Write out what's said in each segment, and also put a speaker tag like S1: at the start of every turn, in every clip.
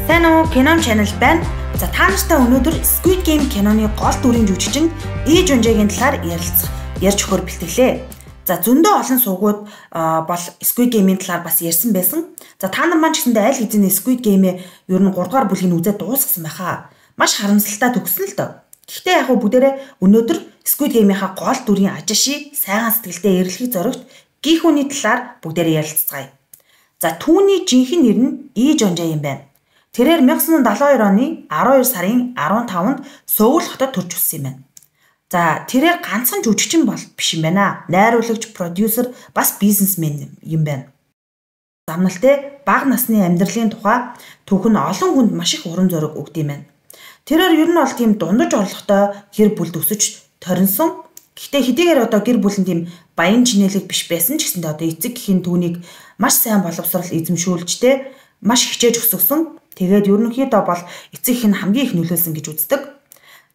S1: Сайн уу, Canon Channel байна. За та нартай өнөөдөр Squid Game киноны гол дүрийн жүжигчин Lee Jung-jae-гийн талаар ярьж өгөхөөр бэлтгэлээ. За зөндөө олон суугууд бол Squid Game-ийн талаар бас ярьсан байсан. За та нар маань ч гэсэндээ аль хэзээ Squid Game-ээ ер нь 3 дугаар бүлгийг үзээд дуусгасан байхаа. Маш харамсалтай төгссөн л дөө. Гэхдээ яг бүгдээрээ өнөөдөр Squid Game-ийнхаа гол дүрийн ажишийг сайхан сэтгэлдээ эрэлхийг зоригт гих хүний талаар бүгдээрээ ярилцгаая. За түүний жинхэнэ нэр нь Lee Jung-jae юм байна. Тэрээр 1972 оны 12 сарын 15-нд Сөүл хотод төрж өссөн юм байна. За тэрээр ганцхан жүжигчин бол биш юм байна. Найруулагч, продюсер, бас бизнесмен юм байна. Замналтай бага насны амьдралын тухай түүх нь олон хүнд маш их урам зориг өгд юм байна. Тэрээр ер нь бол тийм дундаж орлоготой гэр бүл төсөж торинсон. Гэхдээ хэдийгээр одоо гэр бүл нь тийм баян чинэлэг биш байсан ч гэсэндээ одоо эцэг гэхийн түүнийг маш сайн боловсрал эзэмшүүлжтэй маш хичээж өсгсөн. Тэгээд ерөнхийдөө бол эцэг нь хамгийн их нөлөөлсөн гэж үздэг.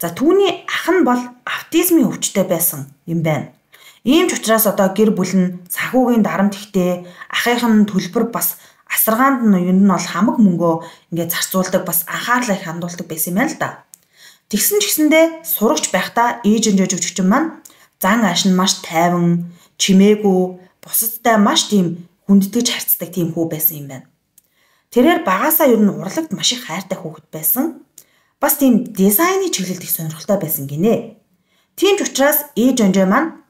S1: За түүний ах нь бол аутизмын өвчтөй байсан юм байна. Ийм ч учраас одоо гэр бүл нь санхүүгийн дарамт ихтэй, ахын төлбөр бас асаргаанд нь ер нь бол хамаг мөнгөө ингээд зарцуулдаг, бас анхаарлаа их хандуулдаг байсан юм байна л да. Тэгсэн ч гэсэндээ сурагч байхдаа Lee Jung-jae жүжигчин маань зан ааш нь маш тайван, чимээгүй, бусадтай маш тийм хүндэтгэж харцдаг тийм хүү байсан юм байна. Тэрээр багаасаа ер нь урлагт маш их хайртай хүүхэд байсан. Бас тийм дизайны чиглэлд их сонирхолтой байсан гинэ. Тийм ч учраас Lee Jung-jae маань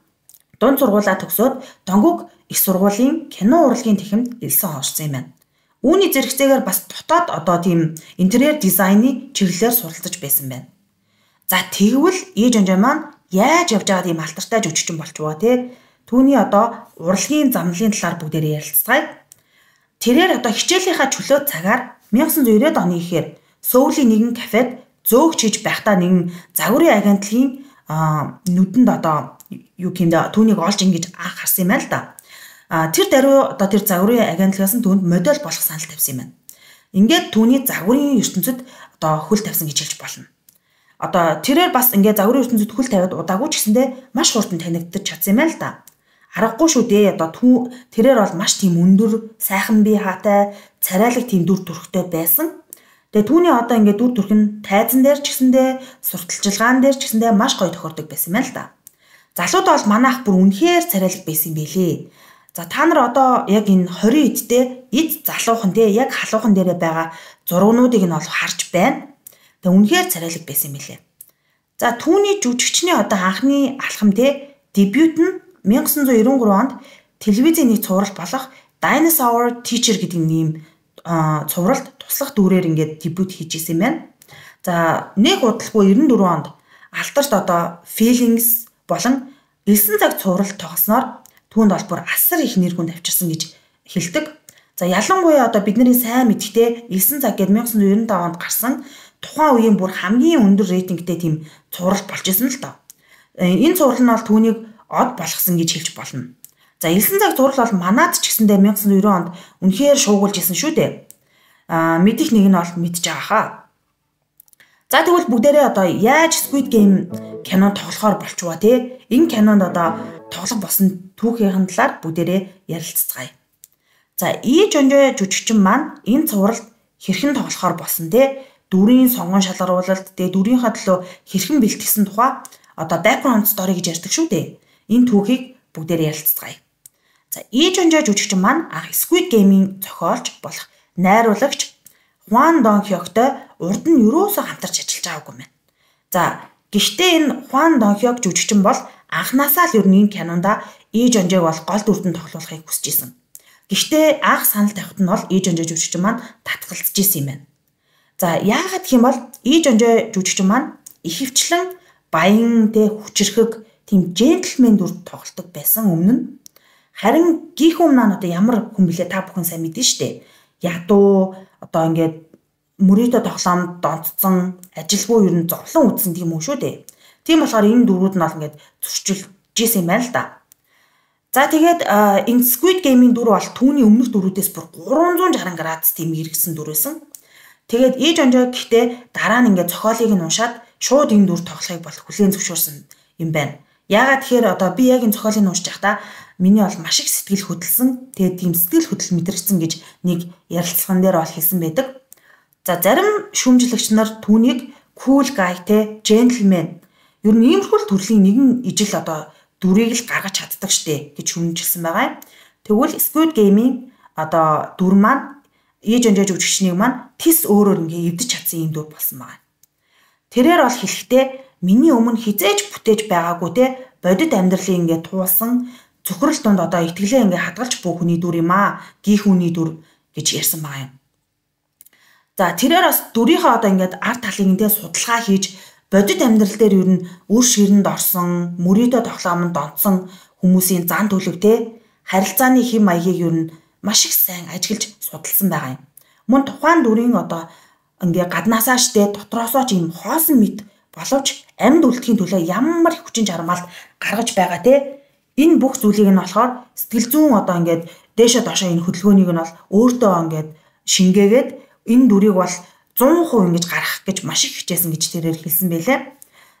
S1: дунд сургуулаа төгсөөд Донгук их сургуулийн кино урлагийн тэхэмд элсэн орсон юм байна. Үүний зэрэгцээгээр бас дотоод одоо тийм интерьер дизайны чиглэлээр суралцж байсан байна. За тэгвэл Lee Jung-jae маань яаж явж байгаа тийм алтартай жүжигчин болчихвоо те. Түүний одоо урлагийн замналын талаар бүгдээрээ ярилцгаая. Тэрээр одоо хичээлийнхаа чөлөө цагаар 1990-ад оны ихээр Сөүлийн нэгэн кафед зөөгч хийж байхдаа нэгэн загварын агентлагийн нүдэнд одоо юу гэмдэ түүнийг олж ингэж анх харсан юм байна л да. Тэр даруй одоо тэр загварын агентлагаас нь түүнд модель болох санал тавьсан юм байна. Ингээд түүний загварын ертөнцид одоо хөл тавьсан гэж хэлж болно. Одоо тэрээр бас ингээд загварын ертөнцид хөл тавиад удаагүй ч гэсэндээ маш хурдан танигдчих чадсан юм байна л да. Аргагүй шүү дээ. Одоо тэрээр бол маш тийм өндөр, сайхан бие хаатай, царайлаг тийм дүр төрхтэй байсан. Тэгээ түүний одоо ингээд дүр төрх нь тайзан дээр ч гэсэндээ, сурталчилгаан дээр ч гэсэндээ маш гоё тохиордог байсан юм байна л да. Залууд бол манайх бүр үнэхээр царайлаг байсан байлээ. За та нар одоо яг энэ 20 эдтэй эд залуухан те яг халуухан дээрээ байгаа зургнуудыг нь бол харж байна. Тэгээ үнэхээр царайлаг байсан юм билээ. За түүний жүжигчний одоо анхны алхам те дебют нь 1993 онд телевизийн нэг цуврал болох Dinosaur Teacher гэдэг нэм цувралд туслах дүрээр ингээд дебют хийжсэн юм байна. За нэг удалгүй 94 онд алтарт одоо Feelings болон 9 цаг цувралд тоглосноор түүнд бол бүр асар их нэр хүнд авчирсан гэж хэлдэг. За ялангуяа одоо бидний сайн мэдхтэй 9 цаг гээд 1995 онд гарсан тухайн үеийн бүр хамгийн өндөр рейтингтэй тийм цуврал болж исэн л доо. Энэ цуврал нь бол түүнийг од болгосон гэж хэлж болно. За 9 цаг зурвал бол манад ч гэсэндээ 1990 онд үнэхээр шуугуулж исэн шүү дээ. Мэдих нэг нь бол мэдж байгаа хаа. За тэгвэл бүгдээрээ одоо яаж Squid Game кино тоглохоор болчихвоо те. Энэ кинонд одоо тоглох болсон түүхийн талаар бүгдээрээ ярилцгаая. За Lee Jung-jae жүжигчин маань энэ цувралд хэрхэн тоглохоор болсон те. Дүрийн сонгон шалгаруулалт те дүрийнхаа төлөө хэрхэн бэлтгэсэн тухай одоо background story гэж ярьдаг шүү дээ. Энэ түүхийг бүгдээр ярилцгаая. За Lee Jung-jae жүжигчин маань анх Squid Game-ийн зохиолч болох найруулагч Hwang Dong-hyukтэй урд нь юусоо хамтарч ажиллаж байгаагүй юм байна. За гэхдээ энэ Hwang Dong-hyuk жүжигчин бол анхнаасаа л ер нь энэ кинонда Lee Jung-jae бол гол дүрдэн тоглуулахыг хүсэж исэн. Гэхдээ анх санал тавихад нь бол Lee Jung-jae жүжигчин маань татгалзаж исэн юм байна. За яагаад гэх юм бол Lee Jung-jae жүжигчин маань ихэвчлэн баян тэ хүчрхэг тийм джентльмен дүр тоглолдог байсан өмнө нь. Харин гихүүн маань одоо ямар хүн блэ та бүхэн сайн мэднэ штэ. Ядуу одоо ингээд мөрөөдө тоглоомд донцсон, ажилгүй ер нь зовлон үдсэн тийм үү шүү дээ. Тийм болохоор энэ дүрүүд нь бол ингээд зөрчилж ийсэн юм байна л да. За тэгээд энэ Squid Game-ийн дүр бол түүний өмнөх дүрүүдээс бүр 360 градус тийм эргэсэн дүр байсан. Тэгээд Lee Jung-jae гэхдээ дараа нь ингээд зохиолыг нь уншаад шууд энэ дүр тоглохыг бол хүлээн зөвшөөрсөн юм байна. Яагаад тэгэхээр одоо би яг энэ зохиолыг уншиж байхдаа миний бол маш их сэтгэл хөдлсөн. Тэгээд тийм сэтгэл хөдлөл мэдрэгдсэн гэж нэг ярилцлаган дээр бол хэлсэн байдаг. За зарим шүүмжлэгч нар түүнийг cool guy те gentleman ер нь иймэрхүү төрлийн нэгэн ижил одоо дүрийг л гаргаж чаддаг штэ гэж шүүмжилсэн байгаа. Тэгвэл Squid Game-ийн одоо дүр маань Lee Jung-jae жүжигчнийг маань тис өөрөөр ингээ эвдэж чадсан юм дүр болсон байгаа. Тэрээр бол хэлэхдээ миний өмнө хизээж бүтээж байгаагүй те бодит амьдралыг ингээ туулсан цөхрөл донд одоо итгэлээ ингээ хадгалж буй хүний дүр юм аа. Гих хүний дүр гэж ярьсан байгаа юм. За тэрээр бас дүрийнхээ одоо ингээд ард талыг ингээ судалгаа хийж бодит амьдрал дээр ер нь үр ширэнд орсон, мөрөөдө тоглоомонд донцсон хүмүүсийн зан төлөв те харилцааны хэм маягийг ер нь маш их сайн ажиглаж судалсан байгаа юм. Мөн тухайн дүрийн одоо ингээ гаднаасаа штэ дотроосоо ч юм хоосон мэд боловч амьд үлдэхийн төлөө ямар их хүчин чармаалт гаргаж байгаа те энэ бүх зүйлийг нь болохоор сэтгэл зүйн одоо ингээд дээшээ доошоо энэ хөдөлгөөнийг нь бол өөртөө ингээд шингээгээд энэ дүрийг бол 100% ингэж гаргах гэж маш их хичээсэн гэж тэрээр хэлсэн байлээ.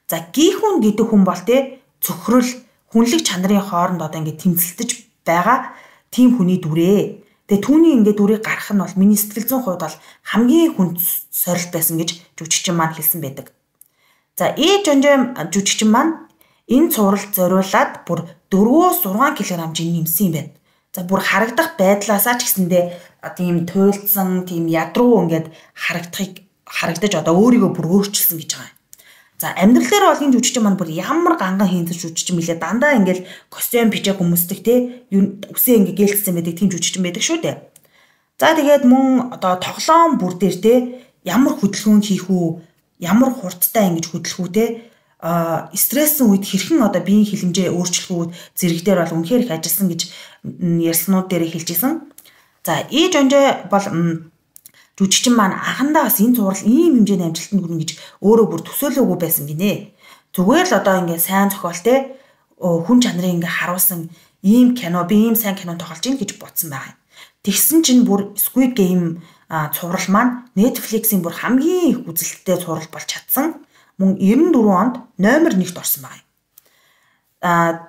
S1: За гихүүн гэдэг хүн бол те цөхрөл хүнлэг чанарын хооронд одоо ингээд тэмцэлдэж байгаа тийм хүний дүрээ. Тэгээ түүний ингээд дүрийг гаргах нь бол миний сэтгэл зүйн хувьд бол хамгийн хүнд сорилт байсан гэж жүжигчин маань хэлсэн байдаг. За Lee Jung-jae жүжигчин маань энэ цувралд зориулаад бүр 4-6 кг нэмсэн юм байна. За бүр харагдах байдлаасаа ч гэсэндээ тийм туйлдсан, тийм ядруу ингээд харагдаж одоо өөрийгөө бүр өөрчилсөн гэж байгаа юм. За амьдрал дээр бол энэ жүжигчин маань бүр ямар ганган хийдэж жүжигчин билээ. Дандаа ингээд костюм бичээ хүмүүсдэг те үсээ ингээд гэлцсэн байдаг тийм жүжигчин байдаг шүү дээ. За тэгээд мөн одоо тоглоом бүр дээр те ямар хөдөлгөөн хийх үү, ямар хурдтай ингэж хөдөлөх үү те стрессэн үед хэрхэн одоо биеийн хилэмжээ өөрчлөх үү зэрэг дээр бол үнэхээр их ажилласан гэж ярьснууд дээр хэлжсэн. За Lee Jung-jae бол жүжигчин маань анхандаа бас энэ зурвал ийм хэмжээний амжилтанд хүрнэ гэж өөрөө бүр төсөөлөөгүй байсан гинэ. Зүгээр л одоо ингээ сайн зохиол те хүн чанарыг ингээ харуулсан ийм кино би ийм сайн кино тоглож ийн гэж бодсон байгаа юм. Тэгсэн чинь бүр Squid Game цуврал маань Netflix-ийн бүр хамгийн их үзэлттэй цуврал болж чадсан. Мөн 94 онд номер 1-т орсон байна.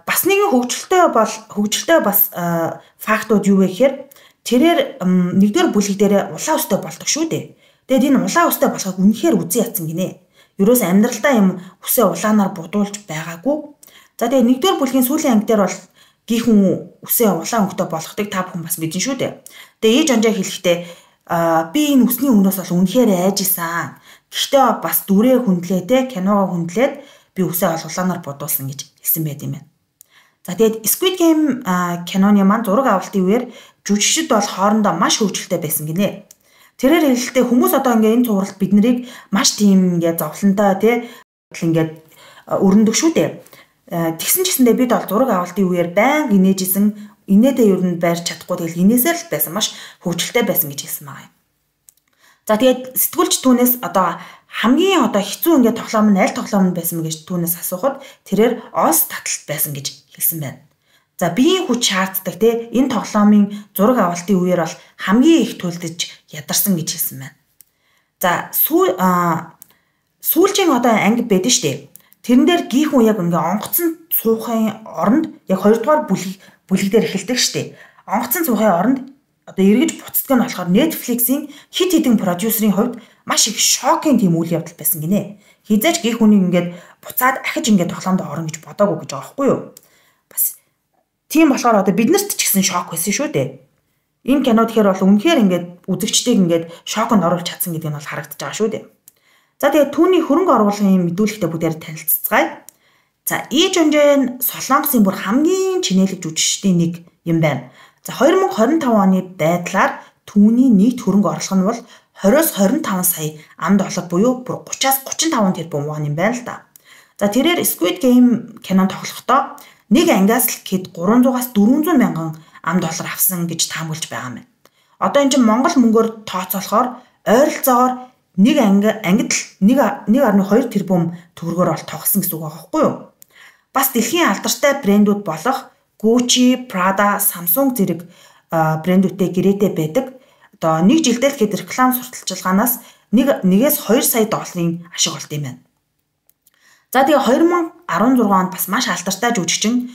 S1: Бас нэгэн хөгжилтэй бас фактууд юу вэ гэхээр тэрээр нэгдүгээр бүлэг дээр улаан өстэй болдог шүү дээ. Тэгэд энэ улаан өстэй болохыг үнэхээр үзэн ядсан гинэ. Ерөөс амьдралдаа юм үсээ улаанаар будуулж байгаагүй. За тэгээ нэгдүгээр бүлгийн сүүлийн анги дээр бол гихүн үсээ улаан өнгөтэй болгохыг та бүхэн бас мэдэн шүү дээ. Тэгээ Lee Jung-jae хэлэхдээ би энэ үсний өмнөөс бол үнэхээр айжсан. Гэхдээ бас дүрээ хүндлээ те киногоо хүндлээд би үсээ улаанаар будуулсан гэж хэлсэн байт юм байна. За тэгээд Squid Game киноны маань зураг авалтын үеэр жүжигчид бол хоорондоо маш хөвгөлтэй байсан гинэ. Тэрээр хэлэхдээ хүмүүс одоо ингээ энэ цувралд бид нарыг маш тийм ингээ зовлонтой те ингээд өрнөдөг шүү дээ. Тэгсэн ч гэсэндээ бид бол зураг авалтын үеэр байнга инээжсэн инээдээ ер нь байрч чадахгүй тэгэл инээсээр л байсан маш хөвгөлтэй байсан гэж хэлсэн байгаа юм. За тэгээд сэтгүүлч түүнээс одоо хамгийн одоо хэцүү ингээд тоглоом нь аль тоглоом нь байсан гэж түүнээс асуухад тэрээр Oz таталт байсан гэж хэлсэн байна. За биеийн хүч шаарддаг те энэ тоглоомын зураг авалтын үеэр бол хамгийн их төлдөж ядарсан гэж хэлсэн байна. За сүүлчийн одоо анги байдаг штэ. Тэрэн дээр гихүн яг ингээ онгоцон суухын оронд яг 2 дугаар бүлэг дээр эхэлдэг штэ. Онгоцон суухын оронд одоо эргэж буцдаг нь болохоор Netflix-ийн хит хитэн продюсерийн хувьд маш их шокийн тийм үйл явдал байсан гинэ. Хизээч гих хүнийг ингээд буцаад ахиж ингээд тоглоомд орно гэж бодоагүй гэж байгаа байхгүй юу? Бас тийм болохоор одоо бид нарт ч гэсэн шок байсан шүү дээ. Энэ кино тэгэхээр бол үнэхээр ингээд үзэгчдийг ингээд шоконд оруулж чадсан гэдэг нь бол харагдаж байгаа шүү дээ. За тэгээд түүний хөрөнгө оруулалтын мэдүүлэгтэй бүгдээр танилццгаая. За Lee Jung-jae Солонгосын бүр хамгийн чинээлэг жүжигчдийн нэг юм байна. За 2025 оны байдлаар түүний нийт хөрөнгө оруулалт нь бол 20-с 25 сая $, буюу бүр 30-аас 35 тэрбум вон юм байна л да. За тэрээр Squid Game кинон тоглохдоо нэг ангиас л хэд 300-аас 400 мянган $, авсан гэж таамаглаж байгаа юм. Одоо энэ чинь Монгол мөнгөөр тооцоолохоор ойролцоогоор нэг ангид л 1.2 тэрбум төгрөгөөр бол тоглосон гэсэн үг байгаа байхгүй юу? Бас дэлхийн алдартай брэндүүд болох Gucci, Prada, Samsung зэрэг брэндүүдтэй гэрээтэй байдаг. Одоо нэг жилдээ л хэд реклам сурталчилгаанаас 1-ээс 2 сая $-ын ашиг олд юм байна. За тэгээ 2016 онд бас маш алдартай жүжигчин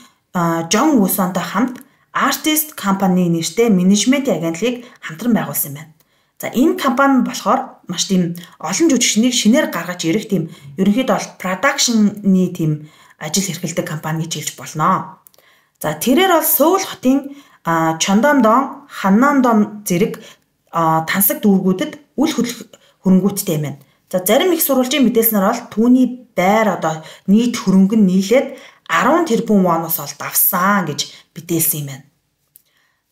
S1: Jong Woo-сонтой хамт Artist Company нэртэй менежментийн агентлагийг хамтран байгуулсан юм байна. За энэ компани болохоор маш тийм олон жүжигчнийг шинээр гаргаж ирэх тийм ерөнхийдөө бол продакшны тийм ажил эрхэлдэг компани гэж хэлж болно. За тэрээр бол Сөүл хотын Чондомдон, Ханнамдон зэрэг тансаг дүүргүүдэд үл хөрөнгөттэй юм байна. За зарим их сурвалжийн мэдээлснээр бол түүний байр одоо нийт хөрөнгө нь нийлээд 10 тэрбум воноос ол давсан гэж мэдээлсэн юм байна.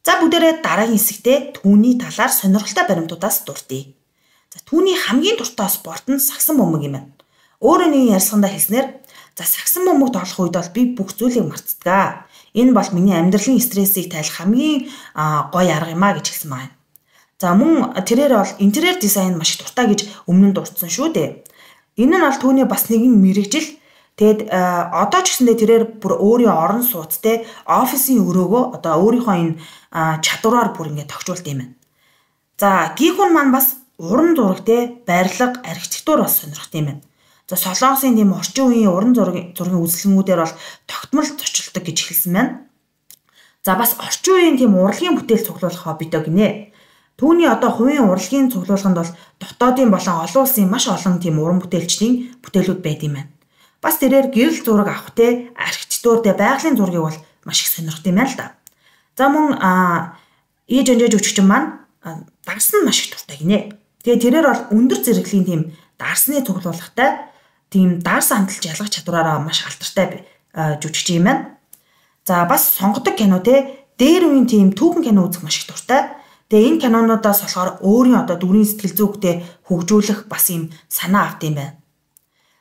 S1: За бүгдээрээ дараагийн хэсэгтээ түүний талаар сонирхолтой баримтуудаас дурдъя. За түүний хамгийн дуртай спорт нь сагсан бөмбөг юм байна. Өөрөө нэг ярьсгандаа хэлснээр за сагсан бөмбөг тоглох үед бол би бүх зүйлийг мартдаг. Энэ бол миний амьдралын стрессийг тайлах хамгийн гоё арга юм а гэж хэлсэн байна. За мөн тэрээр бол интерьер дизайн маш их дуртай гэж өмнө нь дурдсан шүү дээ. Энэ нь бол түүний бас нэгэн мэрэгжил. Тэгэд одоо ч гэсэндээ тэрээр бүр өөрийн орон сууцтай офисын өрөөгөө одоо өөрийнхөө энэ чадвараар бүр ингэ тогтжуулт юм байна. За гихүүн маань бас уран зурагтай барилга, архитектур бас сонирхт юм байна. За Солонгосын тийм орчин үеийн уран зургийн үзлэгнүүдээр бол тогтмол зочилдог гэж хэлсэн байна. За бас орчин үеийн тийм урлагийн бүтээл цуглуулах хоббитой гинэ. Түүний одоо хувийн урлагийн цуглуулганд бол дотоодын болон олон улсын маш олон тийм уран бүтээлчдийн бүтээлүүд байд юм байна. Бас тэрээр гэрэл зураг авахтай, архитектуртэй, байгалийн зургийг бол маш их сонирхт юм байна л да. За мөн ээж өнжөөж өчгчэн маань дарс нь маш их дуртай гинэ. Тэгээ тэрээр бол өндөр зэрэглэлийн тийм дарсны цуглуулгатай, тийм дарс хандлж ялгах чадвараараа маш алдартай жүжигч юм байна. За бас сонгодог кино те дээр үеийн тийм түүхэн кино үзэх маш их дуртай. Тэгээ энэ кинонуудаас болохоор өөрийн одоо дүрийн сэтгэл зүйтэй хөгжүүлэх бас юм санаа авт юм байна.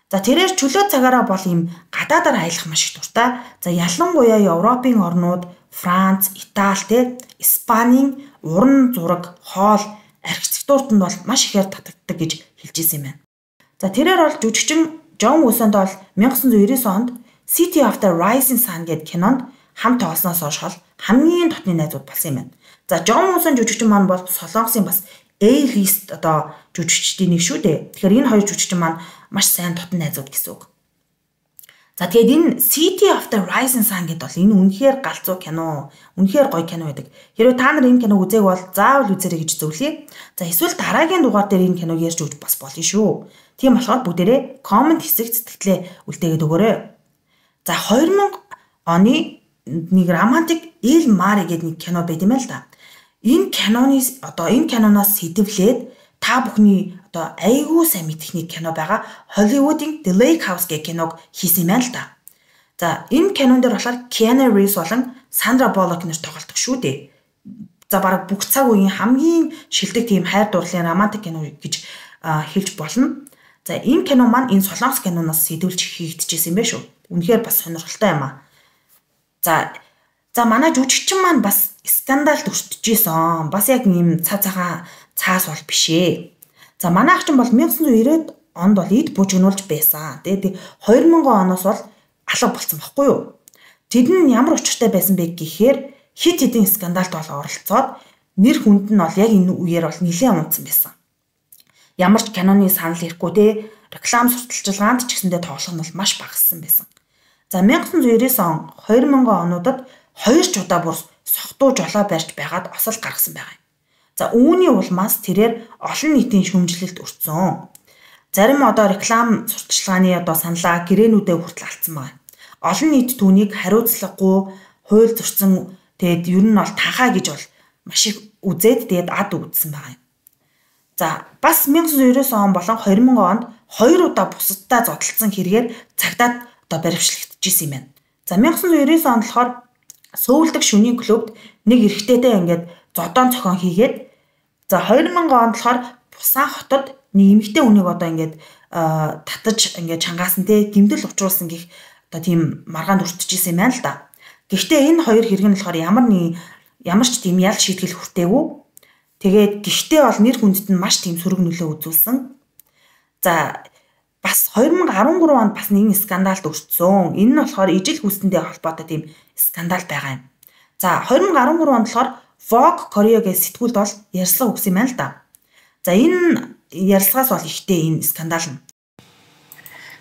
S1: За тэрээр чөлөө цагаараа бол юм гадаадаар аялах маш их дуртай. За ялангуяа Европын орнууд, Франц, Итали те Испанийн уран зураг, хоол, архитектуртанд бол маш ихээр татагддаг гэж хэлж ирсэн юм байна. За тэрээр бол жүжигчин Жон Уусонд бол 1999 онд City of the Rising Sun гэдэг кинонд хамт тоглосноос хойш хамгийн дотны найзууд болсон юм байна. За Жон Уусонд жүжигчин маань бол Солонгосын бас A-list одоо жүжигчдийн нэг шүү дээ. Тэгэхээр энэ хоёр жүжигчин маань маш сайн дотн найзууд гэсэн үг. За тэгээд энэ City of the Rising Sun гэдэг бол энэ үнэхээр галзуу кино, үнэхээр гоё кино байдаг. Хэрвээ та нар энэ киног үзээг бол заавал үзээрэй гэж зөвлөе. За эсвэл дараагийн дугаар дээр энэ киног ярьж өгч бас болно шүү. Тийм болохоор бүгдээрээ комент хэсэгт сэтгэлээ үлдээгээд өгөөрэй. За 2000 оны нэг романтик Il Mare гэдэг нэг кино байт юм л да. Энэ киноноос сэдвлээд та бүхний одоо айгүй сайн мэдэх нэг кино байгаа Hollywood-ийн The Lake House гэх киног хийсэн юм байна л да. За энэ кинон дээр болохоор Keanu Reeves болон Sandra Bullock нэр тоглолдог шүү дээ. За бараг бүх цаг үеийн хамгийн шилдэг тийм хайр дурлалын романтик кино гэж хэлж болно. За энэ кино маань энэ солонгос киноноос сэдвүүлж хийгдчихсэн юм байна шүү. Үнэхээр бас сонирхолтой юм аа. За манай жүжигчин маань бас скандалд өртөжсэн. Бас яг ийм цаацаага цаас бол биш ээ. За манай ах чинь бол 1990-ад онд бол эд бужигнуулж байсан. Тэгээд 2000 оноос бол алга болсон байхгүй юу? Тэд нь ямар учиртай байсан бэ гэхээр хит хитэн скандалд бол оролцоод нэр хүнд нь бол яг энэ үеэр бол нэлээд унтсан байсан. Ямар ч киноны санал ирэхгүй те реклам сурталчилгаанд ч гэсэндээ тоглох нь бол маш багассан байсан. За 1999 он 2000 онуудад 2 ч удаа бүр согтуу жолоо барьж байгаад осол гаргасан байгаа юм. За үүний улмаас тэрээр олон нийтийн шүүмжлэлд өртсөн. Зарим одоо реклам сурталчилгааны одоо саналаа гэрээнүүдээ хүртэл алдсан байна. Олон нийт түүнийг хариуцлагагүй, хууль зөрчсөн тэгээд ер нь бол тахаа гэж бол маш их үзээд тэгээд ад үзсэн байгаа юм. За бас 1999 он болон 2000 онд 2 удаа бусадтай зодтолсон хэрэгээр цагдаад одоо баривчлагдчихсэн юм байна. За 1999 онд болохоор Сөүл дахь шөнийн клубт нэг эрэгтэйтэй ингээд зодоон цохон хийгээд за 2000 онд болохоор Бусан хотод нэг эмэгтэй хүнийг одоо ингээд татаж ингээд чангаасан те гэмтэл учруулсан гэх одоо тийм маргаанд өртчихсэн юм байна л да. Гэхдээ энэ хоёр хэрэг нь болохоор ямар ч тийм ял шийтгэл хүртээгүй. Тэгээд гэхдээ бол нэр хүндэд нь маш тийм сөрөг нөлөө үзүүлсэн. За бас 2013 онд бас нэгэн скандалд өртсөн. Энэ нь болохоор ижил хүстэндээ холбоотой тийм скандал байгаа юм. За 2013 онд болохоор Vogue Korea гэх сэтгүүлд бол ярьслага өгсөн юм байна л да. За энэ ярьслагаас бол ихтэй энэ скандал нь.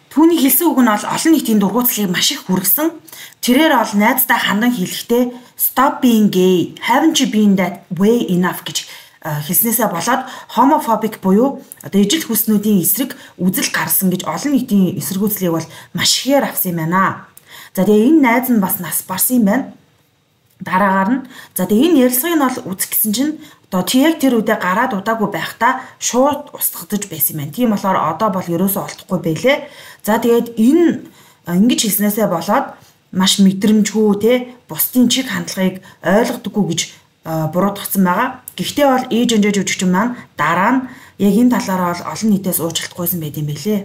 S1: Түүний хэлсэн үг нь бол олон нийтийн дургуутслыг маш их хүргэсэн. Тэрээр бол найздаа хандан хэлэхдээ stop being gay, haven't you been that way enough гэж хэлснээсээ болоод homophobic буюу одоо ижил хүснүүдийн эсрэг үзэл гарсан гэж олон нийтийн эсэргүүцлийг бол маш ихээр авсан юм байна. За тэгээ энэ найз нь бас нас барсан юм байна. Дараагаар нь за тэгээ энэ ярилцлагыг нь бол үзэх гэсэн чинь одоо яг тэр үедээ гараад удаагүй байхдаа шууд устгадаж байсан юм байна. Тийм болохоор одоо бол ерөөсөө олдохгүй байлээ. За тэгээд энэ ингэж хэлснээсээ болоод маш мэдрэмжгүй те бусдын чиг хандлагыг ойлгодоггүй гэж буруутгасан байгаа. Гэхдээ бол ижонжоо жүжигчин маань дараа нь яг энэ талаараа бол олон нийтээс уучлалтгүйсэн байт юм байлээ.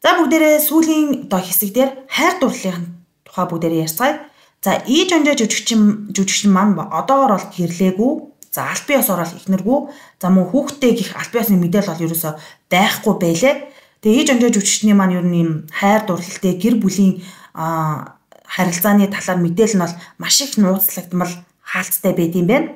S1: За бүгдээрээ сүүлийн одоо хэсэг дээр хайр дурлалын тухай бүгдээрээ ярьцгаая. За ижонжоо жүжигчин маань одоогоор бол гэрлээгүй. За аль бие ёсоор бол ихнэргүй. За мөн хүүхдтэй гих аль бие ёсны мэдээлэл бол ерөөсөө байхгүй байлээ. Тэгээ ижонжоо жүжигчний маань ер нь юм хайр дурлалтай гэр бүлийн харилцааны талаар мэдээлэл нь бол маш их нууцлагдмал хаалттай байд юм байна.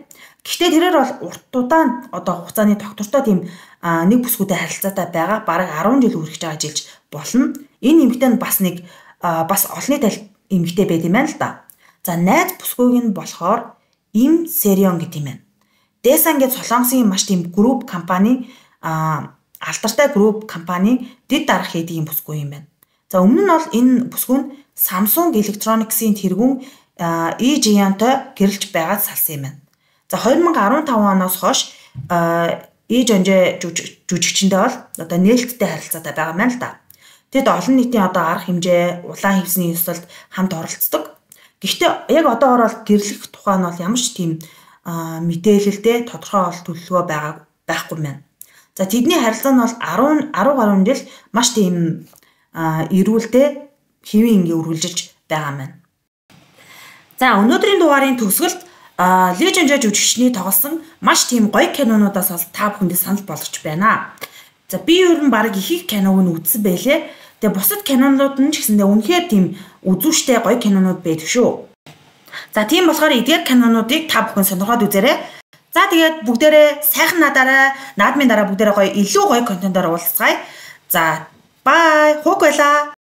S1: Гэхдээ тэрээр бол урт удаан одоо хугацааны доктортой тийм нэг бүсгүйтэй харилцаатай байгаа. Бараг 10 жил үргэлж байгаа жилж болно. Энэ эмэгтэй нь бас олонний тал эмэгтэй байд юм байна л да. За найз бүсгүйг нь болохоор Им Серион гэдэг юм байна. Дэсан гэж Солонгосын маш тийм групп компани алдартай групп компани дэд дарах хийдэг юм бүсгүй юм байна. За өмнө нь бол энэ бүсгүй нь Samsung Electronics-ийн тэргүүн Jian-той гэрэлж байгаад салсан юм байна. За 2015 оноос хойш ижонжоо жүжигчэндээ бол одоо нээлттэй харилцаатай байгаа юм байна л да. Тэд олон нийтийн одоо арга хэмжээ, улаан хевсний ёслолд хамт оролцдог. Гэхдээ яг одоогор бол гэрлэх тухай нь бол ямар ч тийм мэдээлэлтэй тодорхой төлөвлөгөө байхгүй байна. За тэдний харилцаа нь бол 10 гаруй жил маш тийм эрүүлтэй хэвийн ингээ үргэлжилж байгаа юм байна. За өнөөдрийн дугаарын төгсгөлд Ижонжоо жүжигчний тоглосон маш тийм гоё кинонуудаас бол та бүхэндээ санал болгож байна. За би ер нь баг их киног нь үзсэн байлээ. Тэгээ бусад кинонууд нь ч гэсэндээ үнэхээр тийм үзүүштэй гоё кинонууд байдаг шүү. За тийм болохоор эдгээр кинонуудыг та бүхэн сонирхоод үзээрэй. За тэгээд бүгдээрээ сайхан наадмын дараа бүгдээрээ гоё илүү гоё контентоор уулзцгаая. За бай. Хуг байлаа.